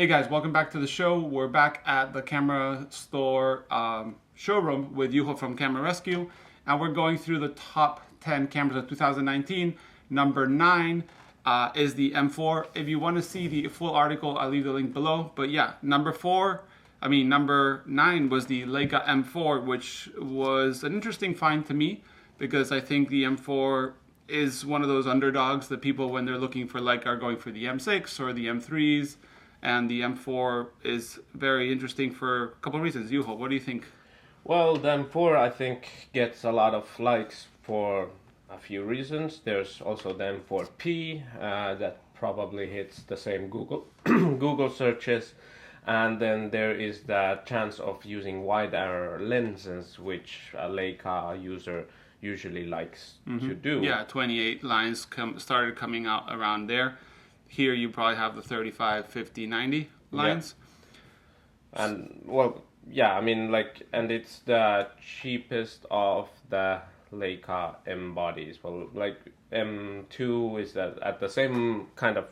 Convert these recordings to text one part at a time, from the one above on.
Hey guys, welcome back to the show. We're back at the camera store showroom with Yuho from Camera Rescue, and we're going through the top 10 cameras of 2019. Number 9 is the M4. If you want to see the full article, I'll leave the link below. But yeah, number 9 was the Leica M4, which was an interesting find to me because I think the M4 is one of those underdogs that people, when they're looking for Leica, are going for the M6 or the M3s. And the M4 is very interesting for a couple of reasons. Yuho, what do you think? Well, the M4 I think gets a lot of likes for a few reasons. There's also the M4P that probably hits the same Google Google searches, and then there is the chance of using wide-array lenses, which a Leica user usually likes to do. Yeah, 28 lines started coming out around there. Here you probably have the 35, 50, 90 lines. Yeah. And well, yeah, I mean, like, and it's the cheapest of the Leica M bodies. Well, like M2 is that at the same kind of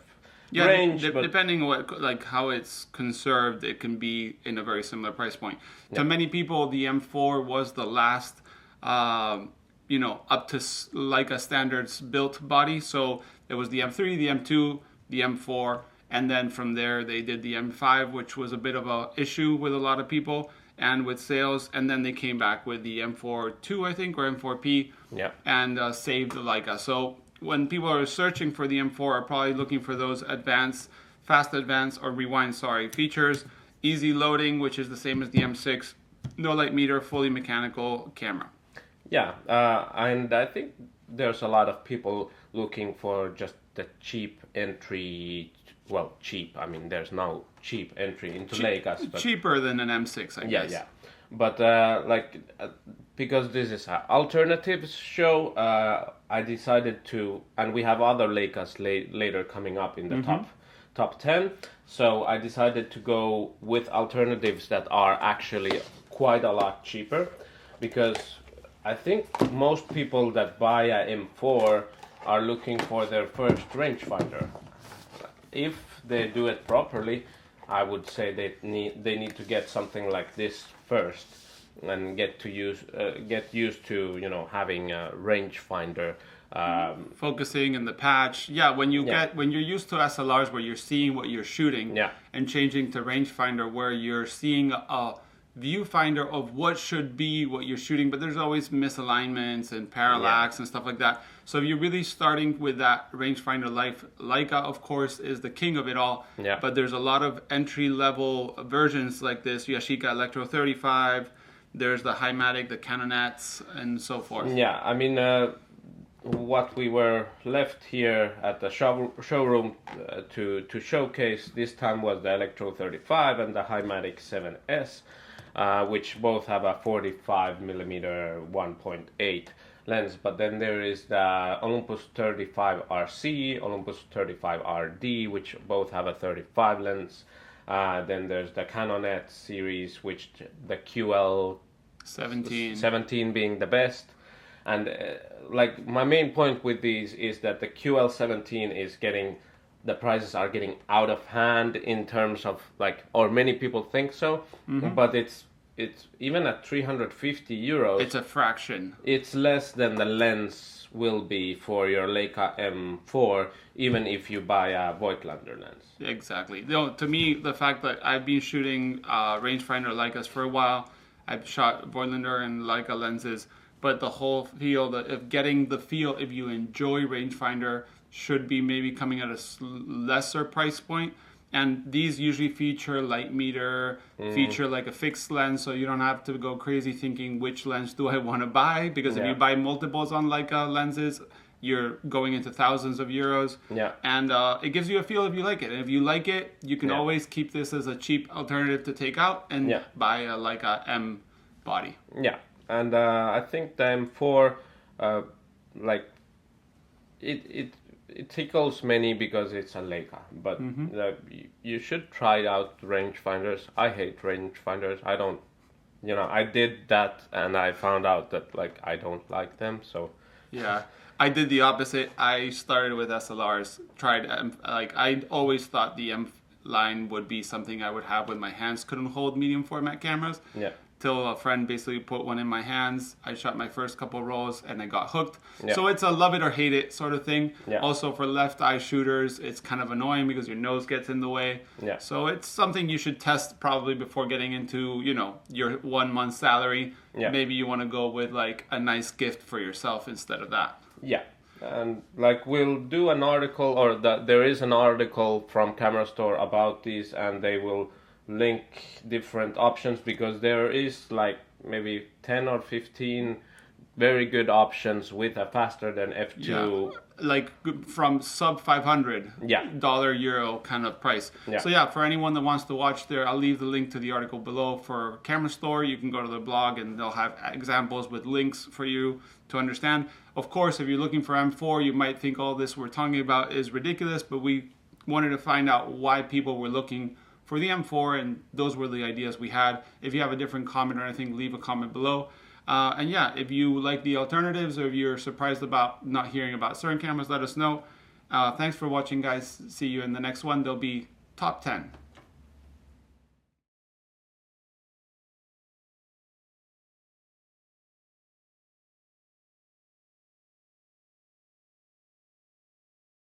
range, but depending on what, like how it's conserved, it can be in a very similar price point. To many people, the M4 was the last, up to Leica standards built body. So it was the M3, the M2, the M4, and then from there they did the M5, which was a bit of a issue with a lot of people and with sales, and then they came back with the M4 I think, or M4P, and saved the Leica. So when people are searching for the M4, are probably looking for those fast advance or rewind, features, easy loading, which is the same as the M6, no light meter, fully mechanical camera. Yeah, and I think there's a lot of people looking for just the cheap entry. Well, cheap. I mean, there's no cheap entry into Leicas. But cheaper than an M6, I guess. Yeah. But because this is an alternatives show, I decided to, and we have other Leicas later coming up in the top 10. So I decided to go with alternatives that are actually quite a lot cheaper, because I think most people that buy a M4 are looking for their first rangefinder. If they do it properly, I would say they need to get something like this first and get used to having a rangefinder. Focusing in the patch. Yeah, when you're used to SLRs where you're seeing what you're shooting, and changing to rangefinder where you're seeing a viewfinder of what should be what you're shooting, but there's always misalignments and parallax and stuff like that. So if you're really starting with that rangefinder, Leica of course is the king of it all. Yeah. But there's a lot of entry level versions like this. Yashica Electro 35. There's the Himatic, the Canonettes, and so forth. Yeah, I mean, what we were left here at the showroom to showcase this time was the Electro 35 and the Himatic 7S. Which both have a 45mm 1.8 lens, but then there is the Olympus 35 RC, Olympus 35 RD, which both have a 35 lens. Then there's the Canonette series, which the QL 17 being the best. And like my main point with these is that the QL 17 is the prices are getting out of hand in terms of or many people think so, but it's even at 350 euros. It's a fraction. It's less than the lens will be for your Leica M4, even if you buy a Voigtlander lens. Exactly. To me, the fact that I've been shooting rangefinder Leicas for a while, I've shot Voigtlander and Leica lenses, but the whole feel of getting the feel, if you enjoy rangefinder, should be maybe coming at a lesser price point. And these usually feature light meter, feature like a fixed lens, so you don't have to go crazy thinking which lens do I want to buy, because if you buy multiples on Leica lenses, you're going into thousands of euros. Yeah. And it gives you a feel if you like it. And if you like it, you can always keep this as a cheap alternative to take out and buy a Leica M body. Yeah. And I think the M4, it tickles many because it's a Leica, but you should try out rangefinders. I hate rangefinders. I don't, I did that and I found out that I don't like them. So yeah, I did the opposite. I started with SLRs. I always thought the line would be something I would have when my hands couldn't hold medium format cameras. Yeah. Till a friend basically put one in my hands. I shot my first couple rolls and I got hooked. Yeah. So it's a love it or hate it sort of thing. Yeah. Also for left eye shooters, it's kind of annoying because your nose gets in the way. Yeah. So it's something you should test probably before getting into, you know, your 1 month salary. Yeah. Maybe you want to go with like a nice gift for yourself instead of that. Yeah. And like we'll do an article, or there is an article from Camera Store about these, and they will link different options, because there is like maybe 10 or 15 very good options with a faster than f2. Yeah. Like from sub 500 Yeah. dollar euro kind of price. Yeah. So yeah, for anyone that wants to watch there, I'll leave the link to the article below. For Camera Store, you can go to the blog and they'll have examples with links for you to understand. Of course, if you're looking for M4, you might think all this we're talking about is ridiculous, but we wanted to find out why people were looking for the M4, and those were the ideas we had. If you have a different comment or anything, leave a comment below. And yeah, if you like the alternatives, or if you're surprised about not hearing about certain cameras, let us know. Thanks for watching, guys. See you in the next one. There'll be top 10.